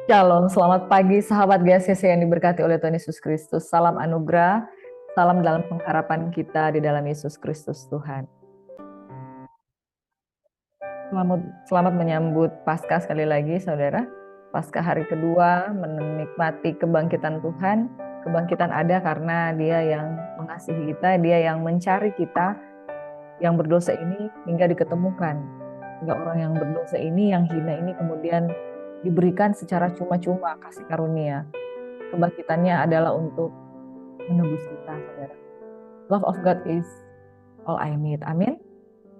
Shalom, selamat pagi sahabat GCC yang diberkati oleh Tuhan Yesus Kristus. Salam anugerah, salam dalam pengharapan kita di dalam Yesus Kristus Tuhan. Selamat menyambut Paskah sekali lagi saudara. Paskah hari kedua menikmati kebangkitan Tuhan. Kebangkitan ada karena Dia yang mengasihi kita, Dia yang mencari kita, yang berdosa ini hingga diketemukan. Hingga orang yang berdosa ini, yang hina ini kemudian diberikan secara cuma-cuma kasih karunia. Kebangkitannya adalah untuk menebus kita, saudara. Love of God is all I need. Amin.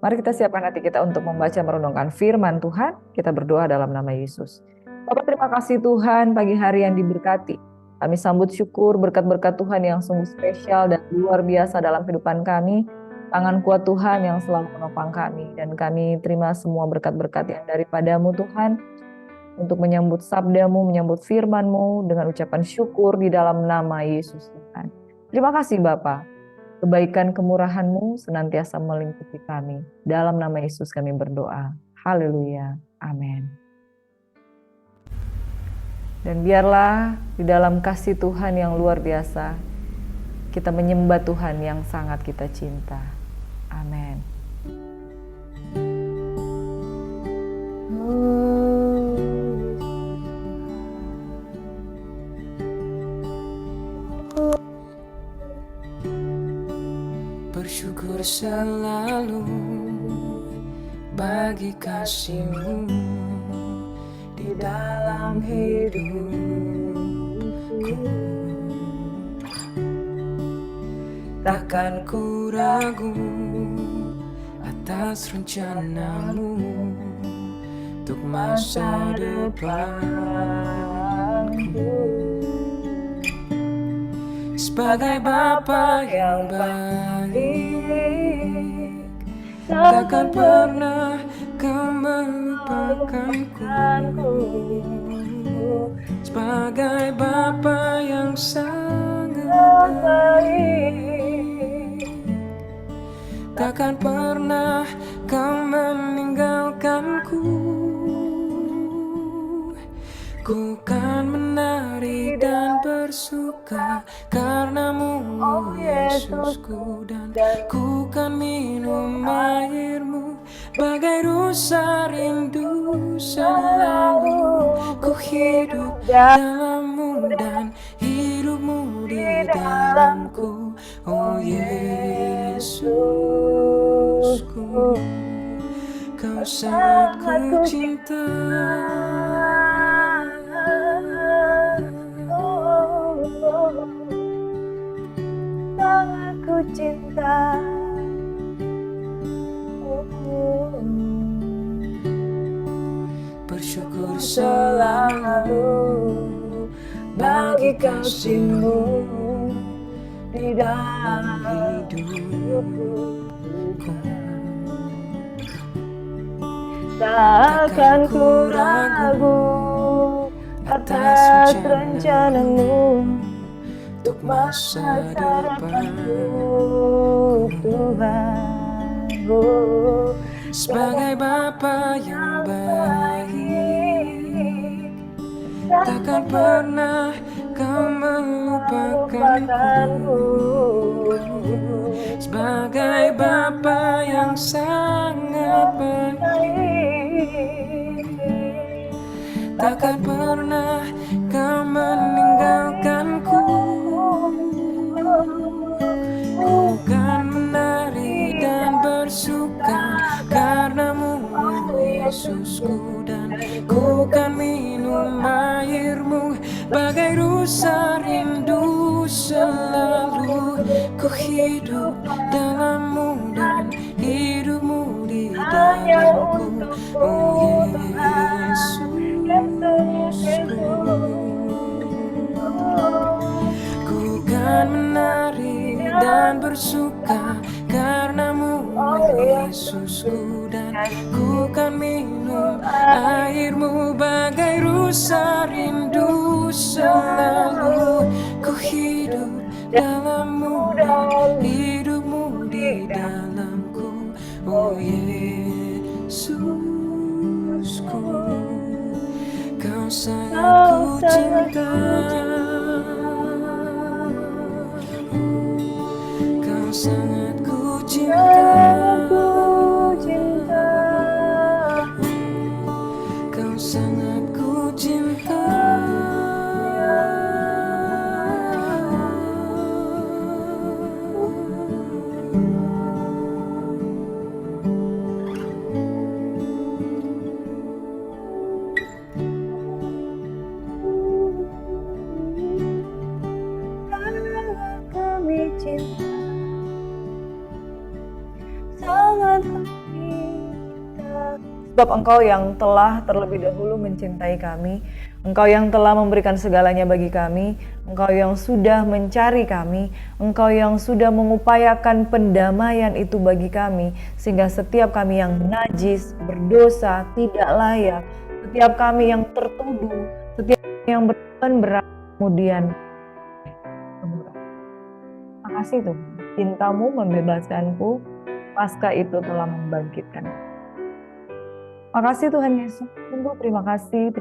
Mari kita siapkan hati kita untuk membaca merenungkan firman Tuhan. Kita berdoa dalam nama Yesus. Bapak, terima kasih Tuhan pagi hari yang diberkati. Kami sambut syukur berkat-berkat Tuhan yang sungguh spesial dan luar biasa dalam kehidupan kami. Tangan kuat Tuhan yang selalu menopang kami. Dan kami terima semua berkat-berkat yang daripada-Mu Tuhan. Untuk menyambut sabda-Mu, menyambut firman-Mu dengan ucapan syukur di dalam nama Yesus Tuhan. Terima kasih Bapa. Kebaikan kemurahan-Mu senantiasa melingkupi kami. Dalam nama Yesus kami berdoa. Haleluya. Amin. Dan biarlah di dalam kasih Tuhan yang luar biasa, kita menyembah Tuhan yang sangat kita cinta. Amin. Bersyukur selalu bagi kasih-Mu di dalam hidupku. Takkan ku ragu atas rencana-Mu untuk masa depanku. Sebagai Bapa yang baik, takkan pernah Kau melupakanku. Sebagai Bapa yang sangat baik, takkan pernah Kau meninggalkanku. Ku kan menari dan bersuka karena-Mu, oh Yesusku, dan ku kan minum air-Mu bagai rusa rindu selalu. Ku hidup dalam-Mu dan hidup-Mu di dalamku, oh Yesusku. Kau sangat ku cinta. Sangat ku cinta. Bersyukur selalu bagi kasih-Mu di dalam hidupku. Takkan ku ragu atas rencana-Mu untuk masa depanku, Tuhan. Sebagai Bapa yang baik, takkan pernah Kau melupakanku. Sebagai Bapa yang sangat baik, takkan pernah Kau meninggalkanku. Ku kan menari dan bersuka karena-Mu, Yesusku, dan ku kan minum air-Mu bagai rusa rindu selalu. Ku hidup dalam-Mu dan hidup-Mu di dalamku, oh Yesusku. Ku kan menari dan bersuka karena-Mu, Yesusku, dan ku kan minum air-Mu bagai rusa rindu selalu. Ku hidup dalam-Mu dan hidup-Mu di dalamku, oh Yesusku. Kau Kau sangat ku cinta. Kau sangat ku cinta. Kau sangat ku cinta. Sebab Engkau yang telah terlebih dahulu mencintai kami, Engkau yang telah memberikan segalanya bagi kami, Engkau yang sudah mencari kami, Engkau yang sudah mengupayakan pendamaian itu bagi kami, sehingga setiap kami yang najis, berdosa, tidak layak, setiap kami yang tertuduh, setiap kami yang berbeban berat, kemudian makasih Tuhan, cintamu membebaskanku, pasca itu telah membangkitkan. Makasih Tuhan Yesus, sungguh terima kasih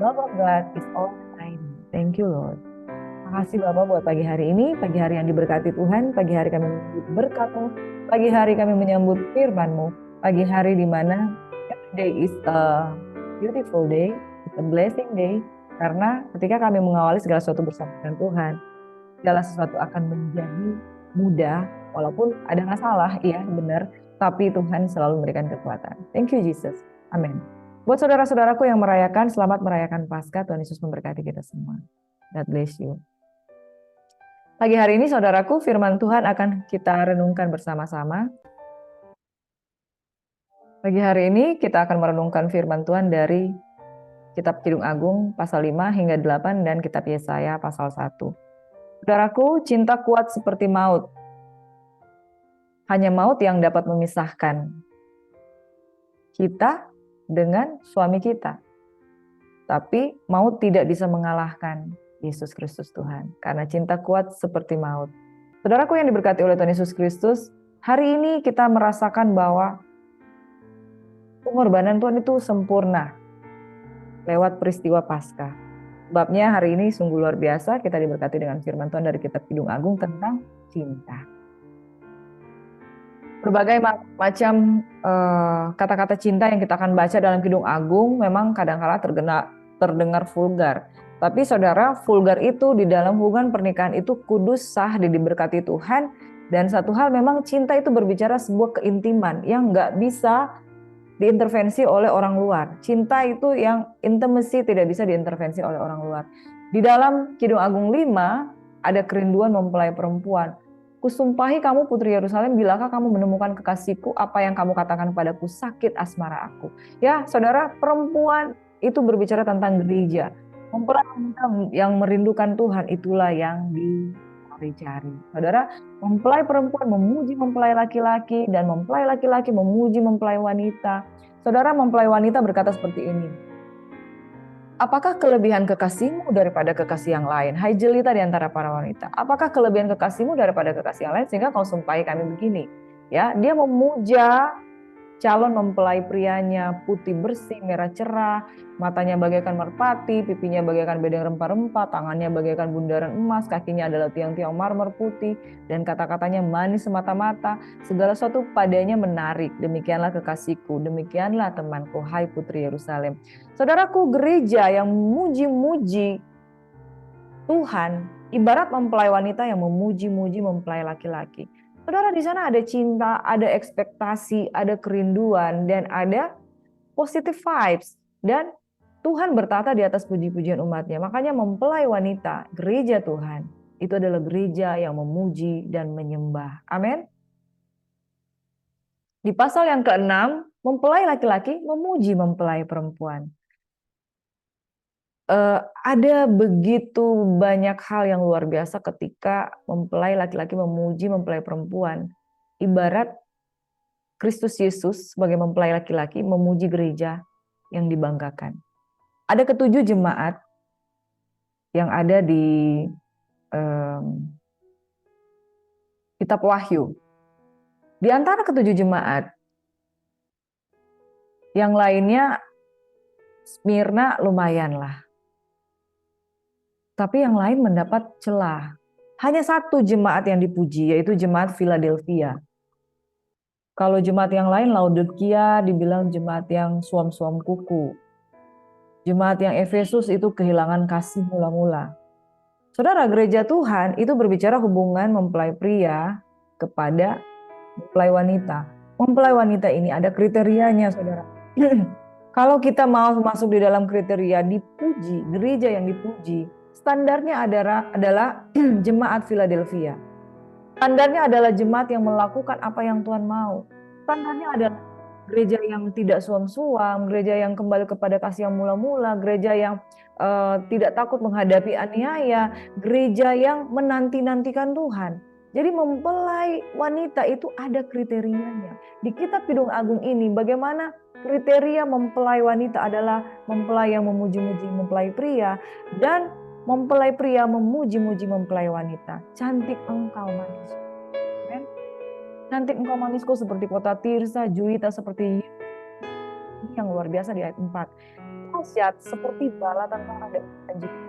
Bapa God is all I need. Thank you Lord. Makasih Bapa buat pagi hari ini, pagi hari yang diberkati Tuhan, pagi hari kami menyambut berkat-Mu, pagi hari kami menyambut firman-Mu, pagi hari di mana every day is a beautiful day, it's a blessing day, karena ketika kami mengawali segala sesuatu bersama dengan Tuhan, segala sesuatu akan menjadi mudah, walaupun ada masalah, iya benar, tapi Tuhan selalu memberikan kekuatan. Thank you Jesus. Amin. Buat saudara-saudaraku yang merayakan, selamat merayakan Paskah. Tuhan Yesus memberkati kita semua. God bless you. Pagi hari ini saudaraku, firman Tuhan akan kita renungkan bersama-sama. Pagi hari ini kita akan merenungkan firman Tuhan dari Kitab Kidung Agung pasal 5 hingga 8 dan Kitab Yesaya pasal 1. Saudaraku, cinta kuat seperti maut. Hanya maut yang dapat memisahkan kita dengan suami kita. Tapi maut tidak bisa mengalahkan Yesus Kristus Tuhan. Karena cinta kuat seperti maut. Saudaraku yang diberkati oleh Tuhan Yesus Kristus, hari ini kita merasakan bahwa pengorbanan Tuhan itu sempurna lewat peristiwa Paskah. Sebabnya hari ini sungguh luar biasa kita diberkati dengan firman Tuhan dari Kitab Kidung Agung tentang cinta. Berbagai macam kata-kata cinta yang kita akan baca dalam Kidung Agung memang kadang-kala terdengar vulgar. Tapi saudara, vulgar itu di dalam hubungan pernikahan itu kudus, sah, diberkati Tuhan. Dan satu hal memang cinta itu berbicara sebuah keintiman yang nggak bisa diintervensi oleh orang luar. Cinta itu yang intimacy tidak bisa diintervensi oleh orang luar. Di dalam Kidung Agung 5 ada kerinduan mempelai perempuan. Kusumpahi kamu putri Yerusalem, bilakah kamu menemukan kekasihku, apa yang kamu katakan padaku, sakit asmara aku. Ya saudara, perempuan itu berbicara tentang gereja. Mempelai yang merindukan Tuhan itulah yang dicari. Saudara, mempelai perempuan memuji mempelai laki-laki dan mempelai laki-laki memuji mempelai wanita. Saudara, mempelai wanita berkata seperti ini. Apakah kelebihan kekasihmu daripada kekasih yang lain? Hai jelita di antara para wanita. Apakah kelebihan kekasihmu daripada kekasih yang lain sehingga kau sumpahi kami begini? Ya, dia memuja calon mempelai prianya, putih bersih, merah cerah, matanya bagaikan merpati, pipinya bagaikan bedeng rempah-rempah, tangannya bagaikan bundaran emas, kakinya adalah tiang-tiang marmer putih, dan kata-katanya manis semata-mata, segala sesuatu padanya menarik. Demikianlah kekasihku, demikianlah temanku, hai putri Yerusalem. Saudaraku, gereja yang memuji-muji Tuhan, ibarat mempelai wanita yang memuji-muji mempelai laki-laki. Saudara, di sana ada cinta, ada ekspektasi, ada kerinduan, dan ada positive vibes. Dan Tuhan bertata di atas puji-pujian umatnya. Makanya mempelai wanita, gereja Tuhan, itu adalah gereja yang memuji dan menyembah. Amin. Di pasal yang ke-6, mempelai laki-laki memuji mempelai perempuan. Ada begitu banyak hal yang luar biasa ketika mempelai laki-laki memuji mempelai perempuan. Ibarat Kristus Yesus sebagai mempelai laki-laki memuji gereja yang dibanggakan. Ada ketujuh jemaat yang ada di Kitab Wahyu. Di antara ketujuh jemaat, yang lainnya Smyrna lumayan lah. Tapi yang lain mendapat celah. Hanya satu jemaat yang dipuji, yaitu jemaat Philadelphia. Kalau jemaat yang lain, Laodikia dibilang jemaat yang suam-suam kuku. Jemaat yang Efesus itu kehilangan kasih mula-mula. Saudara, gereja Tuhan itu berbicara hubungan mempelai pria kepada mempelai wanita. Mempelai wanita ini ada kriterianya, saudara. Kalau kita mau masuk di dalam kriteria dipuji, gereja yang dipuji, standarnya adalah jemaat Philadelphia. Standarnya adalah jemaat yang melakukan apa yang Tuhan mau. Standarnya adalah gereja yang tidak suam-suam, gereja yang kembali kepada kasih yang mula-mula, gereja yang tidak takut menghadapi aniaya, gereja yang menanti-nantikan Tuhan. Jadi mempelai wanita itu ada kriterianya. Di kitab Kidung Agung ini bagaimana kriteria mempelai wanita adalah mempelai yang memuji-muji mempelai pria dan mempelai pria memuji-muji mempelai wanita. Cantik engkau manis. Cantik engkau manisku seperti kota Tirsa, Juwita seperti ini yang luar biasa di ayat 4. Dahsyat seperti bala tentara dan prajurit.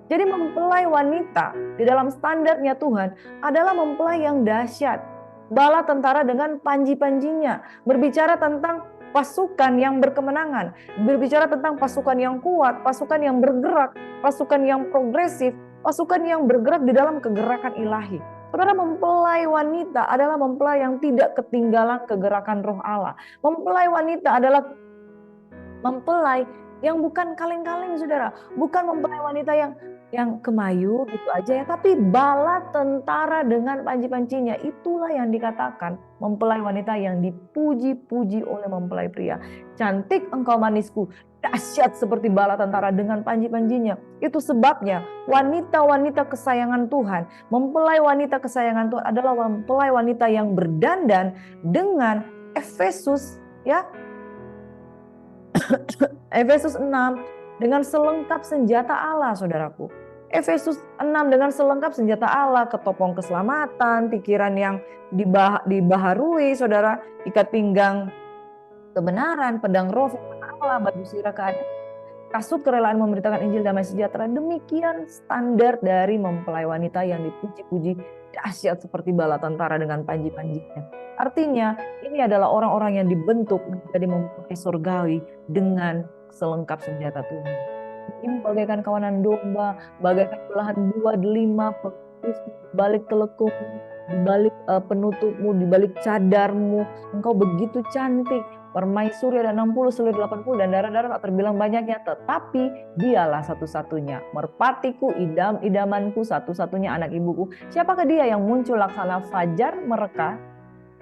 Jadi mempelai wanita di dalam standarnya Tuhan adalah mempelai yang dahsyat. Bala tentara dengan panji-panjinya. Berbicara tentang pasukan yang berkemenangan. Berbicara tentang pasukan yang kuat, pasukan yang bergerak, pasukan yang progresif, pasukan yang bergerak di dalam kegerakan ilahi. Saudara, mempelai wanita adalah mempelai yang tidak ketinggalan kegerakan roh Allah. Mempelai wanita adalah mempelai yang bukan kaleng-kaleng, saudara. Bukan mempelai wanita yang kemayu gitu aja ya, tapi bala tentara dengan panji-pancinya. Itulah yang dikatakan mempelai wanita yang dipuji-puji oleh mempelai pria. Cantik engkau manisku, dahsyat seperti bala tentara dengan panji-panjinya. Itu sebabnya wanita-wanita kesayangan Tuhan, mempelai wanita kesayangan Tuhan adalah mempelai wanita yang berdandan dengan Efesus, ya. Efesus 6 dengan selengkap senjata Allah, saudaraku. Efesus 6 dengan selengkap senjata Allah, ketopong keselamatan, pikiran yang dibaharui, saudara, ikat pinggang kebenaran, pedang roh Allah, baju sirah keadilan, kasut kerelaan memberitakan Injil damai sejahtera. Demikian standar dari mempelai wanita yang dipuji-puji dahsyat seperti bala tentara dengan panji-panjinya. Artinya ini adalah orang-orang yang dibentuk menjadi mempelai surgawi dengan selengkap senjata Tuhan. Ini bagaikan kawanan domba, bagaikan belahan dua delima, balik telekung, di balik penutupmu, di balik cadarmu, engkau begitu cantik. Permaisuri ada 60, selir 80, dan darah-darah tak terbilang banyaknya, tetapi dialah satu-satunya. Merpatiku, idam-idamanku, satu-satunya anak ibuku. Siapakah dia yang muncul laksana fajar mereka,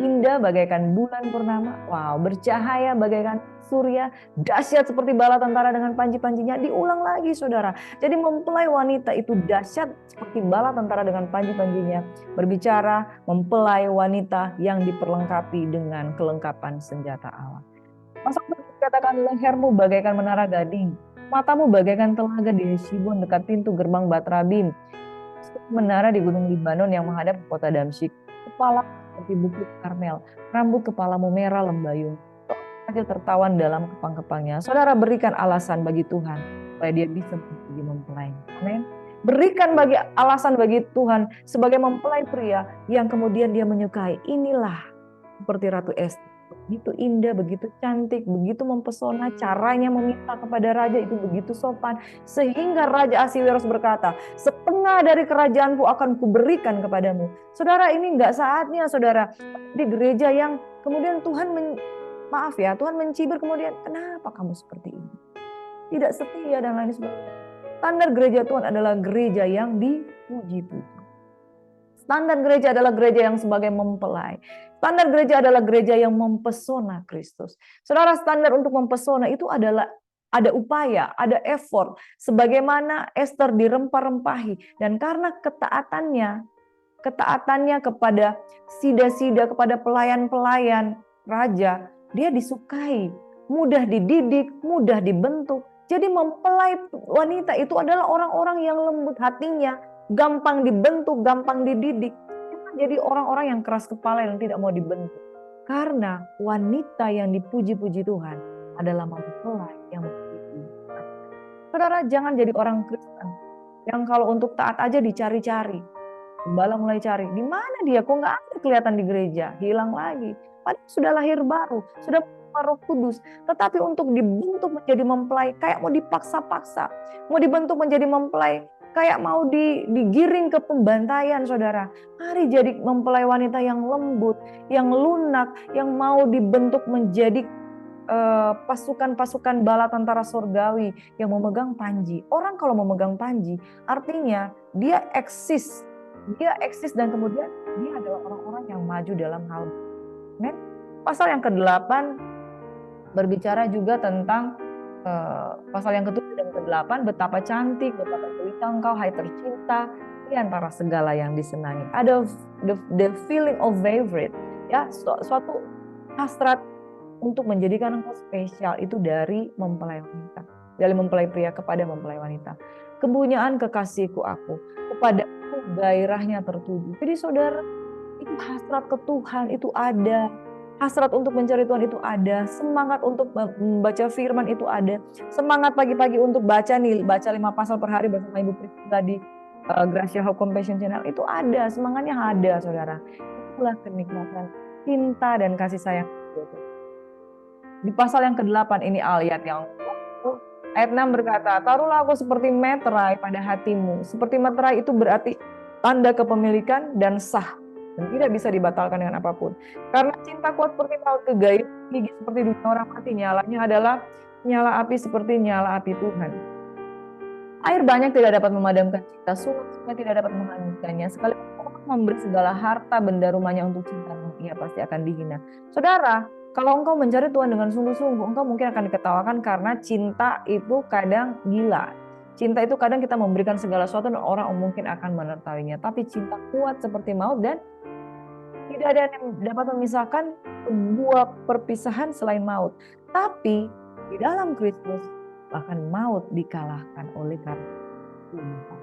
indah bagaikan bulan purnama, wow, bercahaya bagaikan surya, dahsyat seperti bala tentara dengan panji-panjinya. Diulang lagi, saudara. Jadi mempelai wanita itu dahsyat seperti bala tentara dengan panji-panjinya. Berbicara mempelai wanita yang diperlengkapi dengan kelengkapan senjata Allah. Masa dikatakan lehermu bagaikan menara gading, matamu bagaikan telaga di Hesibon dekat pintu gerbang Batrabim, menara di gunung Libanon yang menghadap ke kota Damsyik. Kepala seperti bukit Karmel, rambut kepalamu merah lembayung, aja tertawan dalam kepang-kepangnya. Saudara, berikan alasan bagi Tuhan supaya dia bisa menjadi mempelai. Amin. Berikan alasan bagi Tuhan sebagai mempelai pria yang kemudian dia menyukai. Inilah seperti Ratu Esti. Begitu indah, begitu cantik, begitu mempesona. Caranya meminta kepada raja itu begitu sopan. Sehingga Raja Ahasiweros berkata, setengah dari kerajaanku akan kuberikan kepadamu. Saudara, ini enggak saatnya, saudara, di gereja yang kemudian Tuhan Tuhan mencibir kemudian, kenapa kamu seperti ini? Tidak setia dan lain sebagainya. Standar gereja Tuhan adalah gereja yang dipuji-puji. Standar gereja adalah gereja yang sebagai mempelai. Standar gereja adalah gereja yang mempesona Kristus. Saudara, standar untuk mempesona itu adalah ada upaya, ada effort. Sebagaimana Esther dirempah-rempahi. Dan karena ketaatannya kepada sida-sida, kepada pelayan-pelayan raja, dia disukai, mudah dididik, mudah dibentuk. Jadi mempelai wanita itu adalah orang-orang yang lembut hatinya, gampang dibentuk, gampang dididik. Jadi orang-orang yang keras kepala yang tidak mau dibentuk. Karena wanita yang dipuji-puji Tuhan adalah mempelai yang memiliki Saudara, jangan jadi orang Kristen yang kalau untuk taat aja dicari-cari. Gembala mulai cari, di mana dia? Kok nggak ada kelihatan di gereja? Hilang lagi. Padahal sudah lahir baru, sudah punya Roh Kudus. Tetapi untuk dibentuk menjadi mempelai, kayak mau dipaksa-paksa. Mau dibentuk menjadi mempelai, kayak mau digiring ke pembantaian, saudara. Mari jadi mempelai wanita yang lembut, yang lunak, yang mau dibentuk menjadi pasukan-pasukan bala tentara surgawi yang memegang panji. Orang kalau memegang panji, artinya dia eksis dan kemudian dia adalah orang-orang yang maju dalam hal. Pasal yang ke-8 berbicara juga tentang pasal yang ke-7 dan ke-8, betapa cantik, betapa jelita engkau hai tercinta di antara segala yang disenangi. Ada the feeling of favorite, ya, suatu hasrat untuk menjadikan engkau spesial itu dari mempelai wanita, dari mempelai pria kepada mempelai wanita. Kepunyaan kekasihku aku, kepada gairahnya tertuju. Jadi saudara, itu hasrat ke Tuhan itu ada, hasrat untuk mencari Tuhan itu ada, semangat untuk membaca firman itu ada, semangat pagi-pagi untuk baca 5 pasal per hari bersama Ibu Priscilla di Gracia Hope Compassion Channel itu ada, semangatnya ada, saudara. Itulah kenikmatan cinta dan kasih sayang. Di pasal yang ke-8 ini ayat 6 berkata, taruhlah aku seperti meterai pada hatimu. Seperti meterai itu berarti tanda kepemilikan dan sah, dan tidak bisa dibatalkan dengan apapun. Karena cinta kuat seperti maut, kegayuhan gigi seperti dunia orang mati, nyalanya adalah nyala api seperti nyala api Tuhan. Air banyak tidak dapat memadamkan cinta, sungai tidak dapat menghanyutkannya. Sekalipun orang memberi segala harta benda rumahnya untuk cintamu, ia pasti akan dihina. Saudara, kalau engkau mencari Tuhan dengan sungguh-sungguh, engkau mungkin akan diketawakan karena cinta itu kadang gila. Cinta itu kadang kita memberikan segala sesuatu dan orang mungkin akan menertainya. Tapi cinta kuat seperti maut dan tidak ada yang dapat memisahkan sebuah perpisahan selain maut. Tapi di dalam Kristus bahkan maut dikalahkan oleh karena cinta.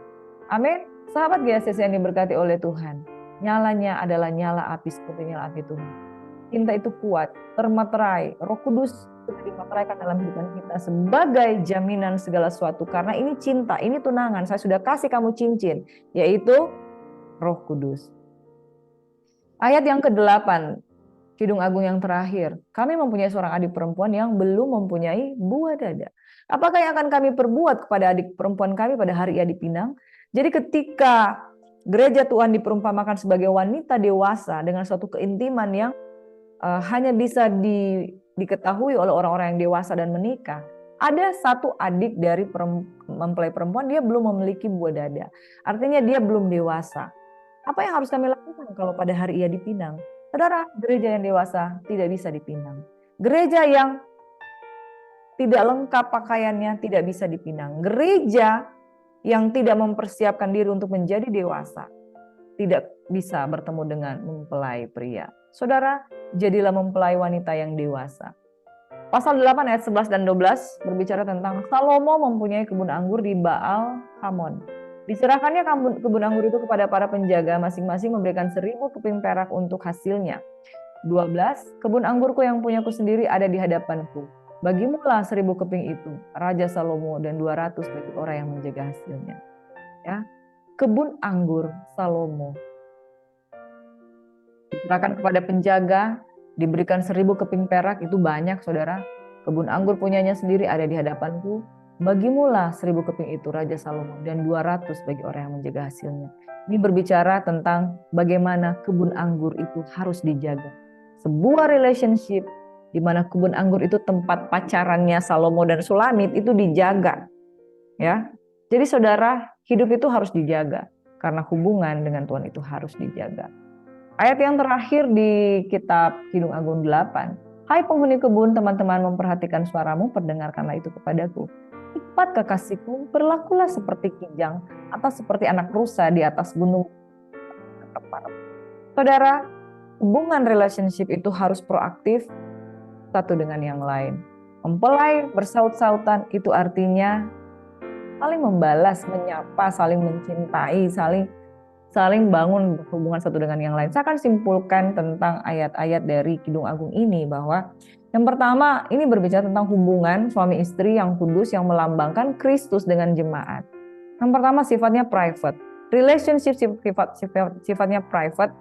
Amin. Sahabat GSS yang diberkati oleh Tuhan, nyalanya adalah nyala api seperti nyala api Tuhan. Cinta itu kuat, termaterai, Roh Kudus sudah dimateraikan dalam kehidupan kita sebagai jaminan segala sesuatu. Karena ini cinta, ini tunangan, saya sudah kasih kamu cincin, yaitu Roh Kudus. Ayat yang ke-8, Kidung Agung yang terakhir, kami mempunyai seorang adik perempuan yang belum mempunyai buah dada. Apakah yang akan kami perbuat kepada adik perempuan kami pada hari ia dipinang? Jadi ketika gereja Tuhan diperumpamakan sebagai wanita dewasa dengan suatu keintiman yang hanya bisa diketahui oleh orang-orang yang dewasa dan menikah. Ada satu adik dari mempelai perempuan, dia belum memiliki buah dada. Artinya dia belum dewasa. Apa yang harus kami lakukan kalau pada hari ia dipinang? Saudara, gereja yang dewasa tidak bisa dipinang. Gereja yang tidak lengkap pakaiannya tidak bisa dipinang. Gereja yang tidak mempersiapkan diri untuk menjadi dewasa tidak bisa bertemu dengan mempelai pria. Saudara, jadilah mempelai wanita yang dewasa. Pasal 8 ayat 11 dan 12 berbicara tentang Salomo mempunyai kebun anggur di Baal Hamon. Diserahkannya kebun anggur itu kepada para penjaga, masing-masing memberikan 1000 keping perak untuk hasilnya. 12, kebun anggurku yang punyaku sendiri ada di hadapanku. Bagimulah 1000 keping itu, Raja Salomo, dan 200 bagi orang yang menjaga hasilnya. Ya, kebun anggur Salomo diserahkan kepada penjaga, diberikan 1000 keping perak, itu banyak, saudara. Kebun anggur punyanya sendiri ada di hadapanku. Bagimulah 1000 keping itu, Raja Salomo, dan 200 bagi orang yang menjaga hasilnya. Ini berbicara tentang bagaimana kebun anggur itu harus dijaga. Sebuah relationship di mana kebun anggur itu tempat pacarannya Salomo dan Sulamit itu dijaga. Ya. Jadi saudara, hidup itu harus dijaga karena hubungan dengan Tuhan itu harus dijaga. Ayat yang terakhir di kitab Kidung Agung 8. Hai penghuni kebun, teman-teman memperhatikan suaramu, perdengarkanlah itu kepadaku. Cepat kekasihku, berlakulah seperti kijang atau seperti anak rusa di atas gunung. Saudara, hubungan relationship itu harus proaktif satu dengan yang lain. Mempelai bersaut-sautan itu artinya saling membalas, menyapa, saling mencintai, saling saling bangun hubungan satu dengan yang lain. Saya akan simpulkan tentang ayat-ayat dari Kidung Agung ini bahwa yang pertama ini berbicara tentang hubungan suami istri yang kudus yang melambangkan Kristus dengan jemaat. Yang pertama sifatnya private. Relationship sifatnya private.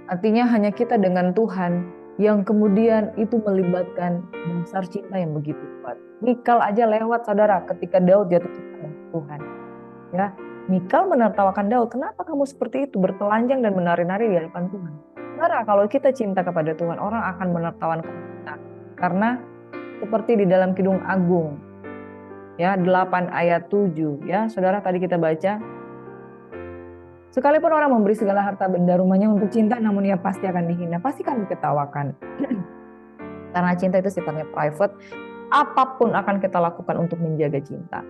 Artinya hanya kita dengan Tuhan yang kemudian itu melibatkan dasar cinta yang begitu kuat. Mikal aja lewat saudara ketika Daud jatuh cinta dengan Tuhan. Ya, Mikal menertawakan Daud, kenapa kamu seperti itu, bertelanjang dan menari-nari di hadapan Tuhan? Saudara, kalau kita cinta kepada Tuhan, orang akan menertawakan kita. Karena seperti di dalam Kidung Agung, ya 8 ayat 7, ya saudara tadi kita baca, sekalipun orang memberi segala harta benda rumahnya untuk cinta, namun ia pasti akan dihina, pasti akan diketawakan. Karena cinta itu sifatnya private, apapun akan kita lakukan untuk menjaga cinta.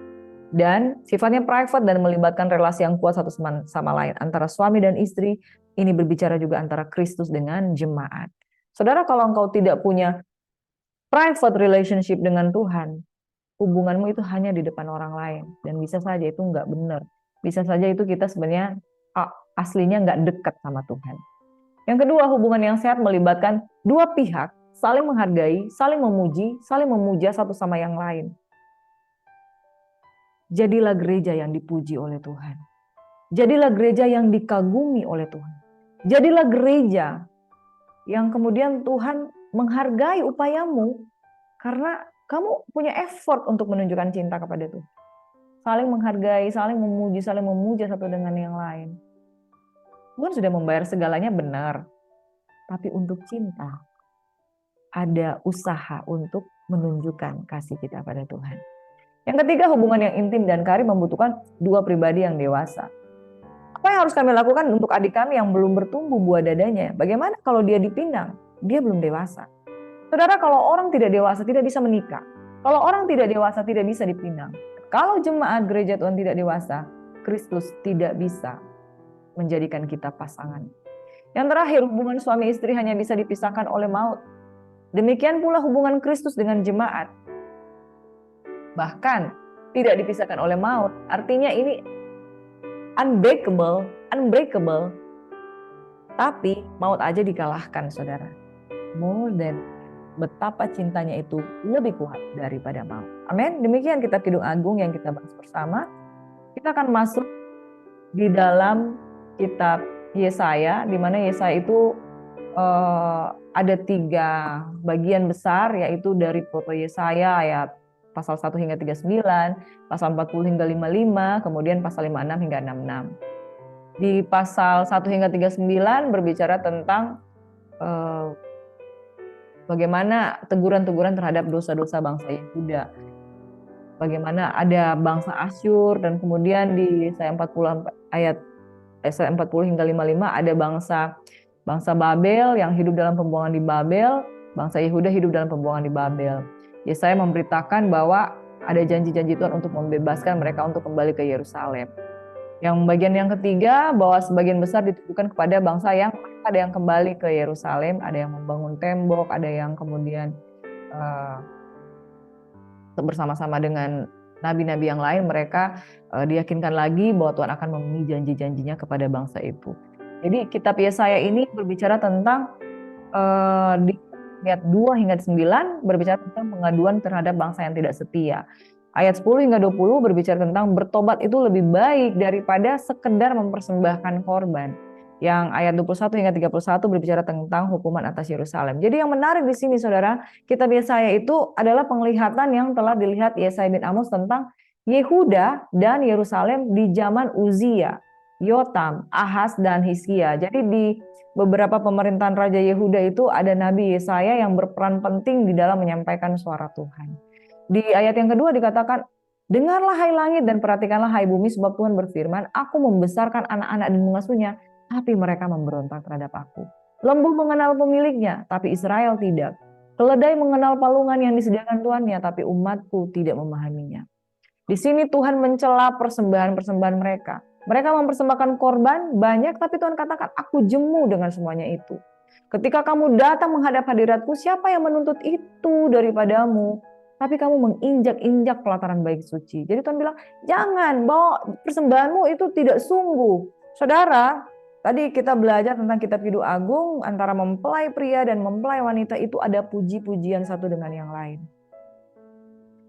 Dan sifatnya private dan melibatkan relasi yang kuat satu sama lain antara suami dan istri. Ini berbicara juga antara Kristus dengan jemaat. Saudara, kalau engkau tidak punya private relationship dengan Tuhan, hubunganmu itu hanya di depan orang lain, dan bisa saja itu nggak benar. Bisa saja itu kita sebenarnya aslinya nggak dekat sama Tuhan. Yang kedua, hubungan yang sehat melibatkan dua pihak saling menghargai, saling memuji, saling memuja satu sama yang lain. Jadilah gereja yang dipuji oleh Tuhan. Jadilah gereja yang dikagumi oleh Tuhan. Jadilah gereja yang kemudian Tuhan menghargai upayamu karena kamu punya effort untuk menunjukkan cinta kepada Tuhan. Saling menghargai, saling memuji, saling memuja satu dengan yang lain. Tuhan sudah membayar segalanya benar. Tapi untuk cinta ada usaha untuk menunjukkan kasih kita pada Tuhan. Yang ketiga, hubungan yang intim dan karib membutuhkan dua pribadi yang dewasa. Apa yang harus kami lakukan untuk adik kami yang belum bertumbuh buah dadanya? Bagaimana kalau dia dipinang? Dia belum dewasa. Saudara, kalau orang tidak dewasa tidak bisa menikah. Kalau orang tidak dewasa tidak bisa dipinang. Kalau jemaat gereja Tuhan tidak dewasa, Kristus tidak bisa menjadikan kita pasangan. Yang terakhir, hubungan suami istri hanya bisa dipisahkan oleh maut. Demikian pula hubungan Kristus dengan jemaat. Bahkan tidak dipisahkan oleh maut. Artinya ini unbreakable. Tapi maut aja dikalahkan, saudara. More than betapa cintanya itu lebih kuat daripada maut. Amin. Demikian kitab Kidung Agung yang kita bahas bersama. Kita akan masuk di dalam kitab Yesaya, di mana Yesaya itu ada 3 bagian besar, yaitu dari proto Yesaya ayat pasal 1 hingga 39, pasal 40 hingga 55, kemudian pasal 56 hingga 66. Di pasal 1 hingga 39 berbicara tentang bagaimana teguran-teguran terhadap dosa-dosa bangsa Yehuda. Bagaimana ada bangsa Asyur, dan kemudian di Yesaya 40 hingga 55 ada bangsa Babel yang hidup dalam pembuangan di Babel, bangsa Yehuda hidup dalam pembuangan di Babel. Yesaya memberitakan bahwa ada janji-janji Tuhan untuk membebaskan mereka untuk kembali ke Yerusalem. Yang bagian yang ketiga, bahwa sebagian besar ditujukan kepada bangsa yang ada yang kembali ke Yerusalem, ada yang membangun tembok, ada yang kemudian bersama-sama dengan nabi-nabi yang lain, mereka diyakinkan lagi bahwa Tuhan akan memenuhi janji-janjinya kepada bangsa itu. Jadi kitab Yesaya ini berbicara tentang di ayat 2 hingga 9 berbicara tentang pengaduan terhadap bangsa yang tidak setia. Ayat 10 hingga 20 berbicara tentang bertobat itu lebih baik daripada sekedar mempersembahkan korban. Yang ayat 21 hingga 31 berbicara tentang hukuman atas Yerusalem. Jadi yang menarik di sini, saudara, kitab Yesaya itu adalah penglihatan yang telah dilihat Yesaya bin Amos tentang Yehuda dan Yerusalem di zaman Uzia, Yotam, Ahaz, dan Hizkia. Jadi di beberapa pemerintahan Raja Yehuda itu ada Nabi Yesaya yang berperan penting di dalam menyampaikan suara Tuhan. Di ayat yang kedua dikatakan, dengarlah hai langit dan perhatikanlah hai bumi, sebab Tuhan berfirman, aku membesarkan anak-anak dan mengasuhnya, tapi mereka memberontak terhadap aku. Lembu mengenal pemiliknya, tapi Israel tidak. Keledai mengenal palungan yang disediakan tuannya, tapi umatku tidak memahaminya. Di sini Tuhan mencela persembahan-persembahan mereka. Mereka mempersembahkan korban banyak, tapi Tuhan katakan, aku jemu dengan semuanya itu. Ketika kamu datang menghadap hadiratku, siapa yang menuntut itu daripadamu? Tapi kamu menginjak-injak pelataran baik suci. Jadi Tuhan bilang, jangan, bawa persembahanmu itu tidak sungguh. Saudara, tadi kita belajar tentang kitab Kidung Agung, antara mempelai pria dan mempelai wanita itu ada puji-pujian satu dengan yang lain.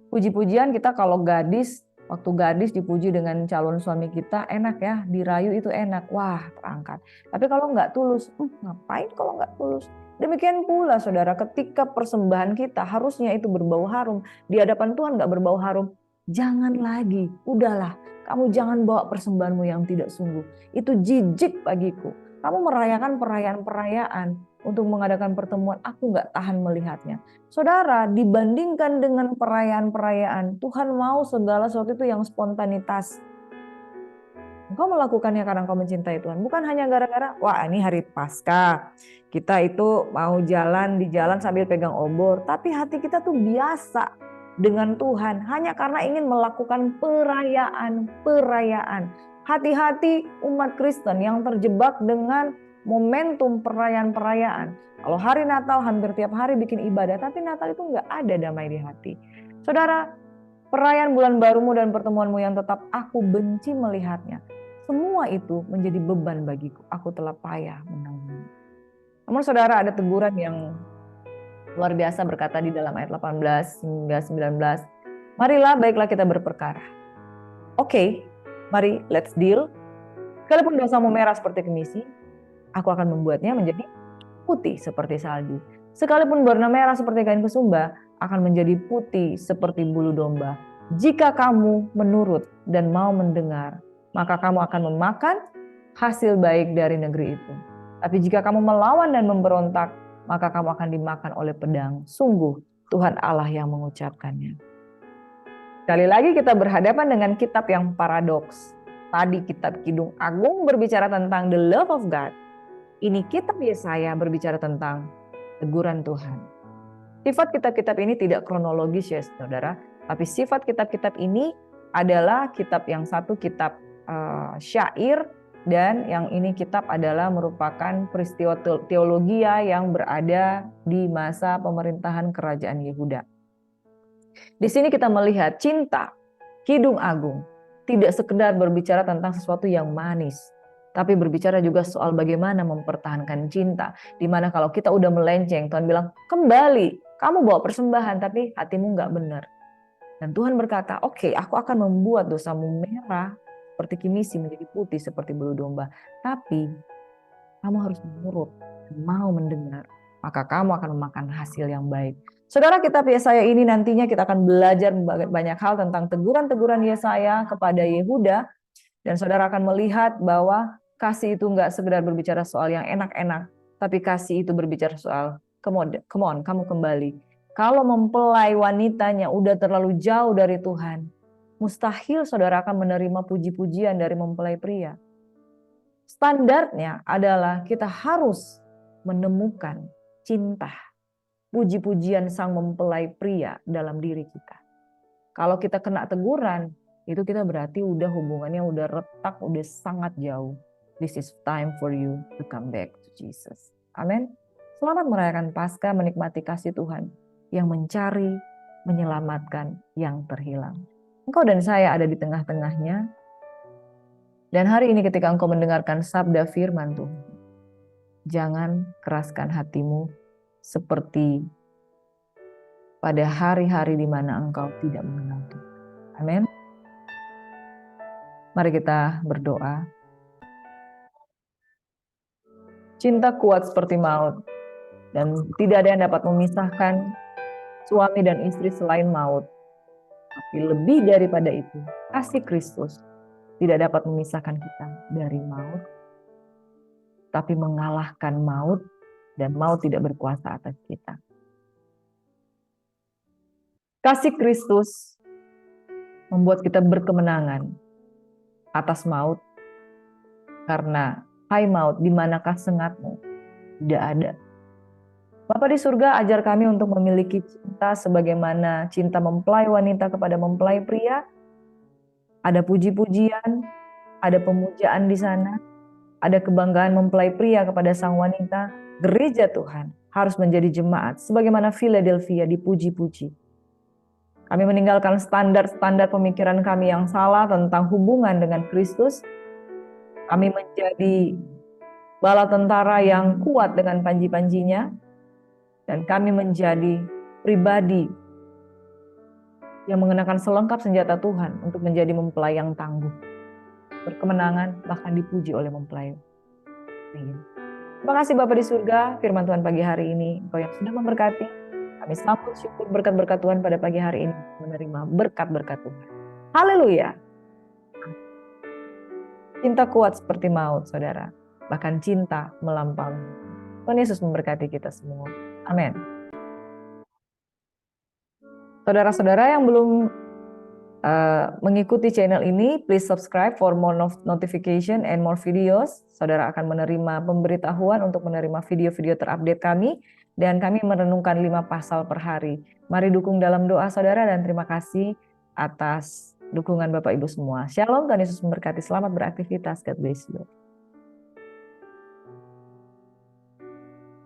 Puji-pujian kita kalau gadis, waktu gadis dipuji dengan calon suami kita, enak ya, dirayu itu enak, wah terangkat. Tapi kalau nggak tulus, ngapain kalau nggak tulus? Demikian pula saudara, ketika persembahan kita harusnya itu berbau harum, di hadapan Tuhan nggak berbau harum, jangan lagi, udahlah, kamu jangan bawa persembahanmu yang tidak sungguh. Itu jijik bagiku. Kamu merayakan perayaan-perayaan untuk mengadakan pertemuan, aku nggak tahan melihatnya. Saudara, dibandingkan dengan perayaan-perayaan, Tuhan mau segala sesuatu itu yang spontanitas. Engkau melakukannya karena engkau mencintai Tuhan. Bukan hanya gara-gara, wah ini hari Paskah, kita itu mau jalan di jalan sambil pegang obor. Tapi hati kita tuh biasa dengan Tuhan hanya karena ingin melakukan perayaan. Hati-hati umat Kristen yang terjebak dengan momentum perayaan-perayaan. Kalau hari Natal hampir tiap hari bikin ibadah, tapi Natal itu nggak ada damai di hati. Saudara, perayaan bulan barumu dan pertemuanmu yang tetap aku benci melihatnya. Semua itu menjadi beban bagiku. Aku telah payah menanggung. Namun saudara, ada teguran yang luar biasa berkata di dalam ayat 18 hingga 19. Marilah baiklah kita berperkara. Oke, mari let's deal. Sekalipun dosamu merah seperti kemisi, aku akan membuatnya menjadi putih seperti salju. Sekalipun berwarna merah seperti kain kesumba, akan menjadi putih seperti bulu domba. Jika kamu menurut dan mau mendengar, maka kamu akan memakan hasil baik dari negeri itu. Tapi jika kamu melawan dan memberontak, maka kamu akan dimakan oleh pedang. Sungguh Tuhan Allah yang mengucapkannya. Sekali lagi kita berhadapan dengan kitab yang paradoks. Tadi kitab Kidung Agung berbicara tentang the love of God. Ini kitab Yesaya berbicara tentang teguran Tuhan. Sifat kitab-kitab ini tidak kronologis ya saudara, tapi sifat kitab-kitab ini adalah kitab yang satu kitab syair, dan yang ini kitab adalah merupakan peristiwa teologia yang berada di masa pemerintahan kerajaan Yehuda. Di sini kita melihat cinta Kidung Agung tidak sekedar berbicara tentang sesuatu yang manis, tapi berbicara juga soal bagaimana mempertahankan cinta. Dimana kalau kita udah melenceng, Tuhan bilang, kembali, kamu bawa persembahan tapi hatimu gak benar. Dan Tuhan berkata, oke, aku akan membuat dosamu merah seperti kimisi menjadi putih seperti bulu domba. Tapi kamu harus menurut, mau mendengar, maka kamu akan memakan hasil yang baik. Saudara, kitab Yesaya ini nantinya kita akan belajar banyak hal tentang teguran-teguran Yesaya kepada Yehuda. Dan saudara akan melihat bahwa kasih itu enggak sekedar berbicara soal yang enak-enak, tapi kasih itu berbicara soal, come on, kamu kembali. Kalau mempelai wanitanya udah terlalu jauh dari Tuhan, mustahil saudara akan menerima puji-pujian dari mempelai pria. Standarnya adalah kita harus menemukan cinta, puji-pujian sang mempelai pria dalam diri kita. Kalau kita kena teguran, itu kita berarti udah hubungannya udah retak, udah sangat jauh. This is time for you to come back to Jesus. Amin. Selamat merayakan Paskah, menikmati kasih Tuhan yang mencari, menyelamatkan yang terhilang. Engkau dan saya ada di tengah-tengahnya. Dan hari ini ketika engkau mendengarkan sabda firman Tuhan, jangan keraskan hatimu seperti pada hari-hari di mana engkau tidak mengenal Tuhan. Amin. Mari kita berdoa. Cinta kuat seperti maut, dan tidak ada yang dapat memisahkan suami dan istri selain maut. Tapi lebih daripada itu, kasih Kristus tidak dapat memisahkan kita dari maut, tapi mengalahkan maut, dan maut tidak berkuasa atas kita. Kasih Kristus membuat kita berkemenangan atas maut, karena hai maut, di manakah sengatmu? Tidak ada. Bapa di surga, ajar kami untuk memiliki cinta sebagaimana cinta mempelai wanita kepada mempelai pria. Ada puji-pujian, ada pemujaan di sana, ada kebanggaan mempelai pria kepada sang wanita. Gereja Tuhan harus menjadi jemaat sebagaimana Philadelphia dipuji-puji. Kami meninggalkan standar-standar pemikiran kami yang salah tentang hubungan dengan Kristus. Kami menjadi bala tentara yang kuat dengan panji-panjinya, dan kami menjadi pribadi yang mengenakan selengkap senjata Tuhan untuk menjadi mempelai yang tangguh, berkemenangan, bahkan dipuji oleh mempelai. Terima kasih Bapa di surga, firman Tuhan pagi hari ini, Engkau yang sudah memberkati. Kami sambut syukur berkat-berkat Tuhan pada pagi hari ini, menerima berkat-berkat Tuhan. Haleluya. Cinta kuat seperti maut, saudara. Bahkan cinta melampaui. Tuhan Yesus memberkati kita semua. Amin. Saudara-saudara yang belum mengikuti channel ini, please subscribe for more notification and more videos. Saudara akan menerima pemberitahuan untuk menerima video-video terupdate kami, dan kami merenungkan 5 pasal per hari. Mari dukung dalam doa saudara, dan terima kasih atas dukungan Bapak Ibu semua. Shalom, Tuhan Yesus memberkati. Selamat beraktivitas. God bless you.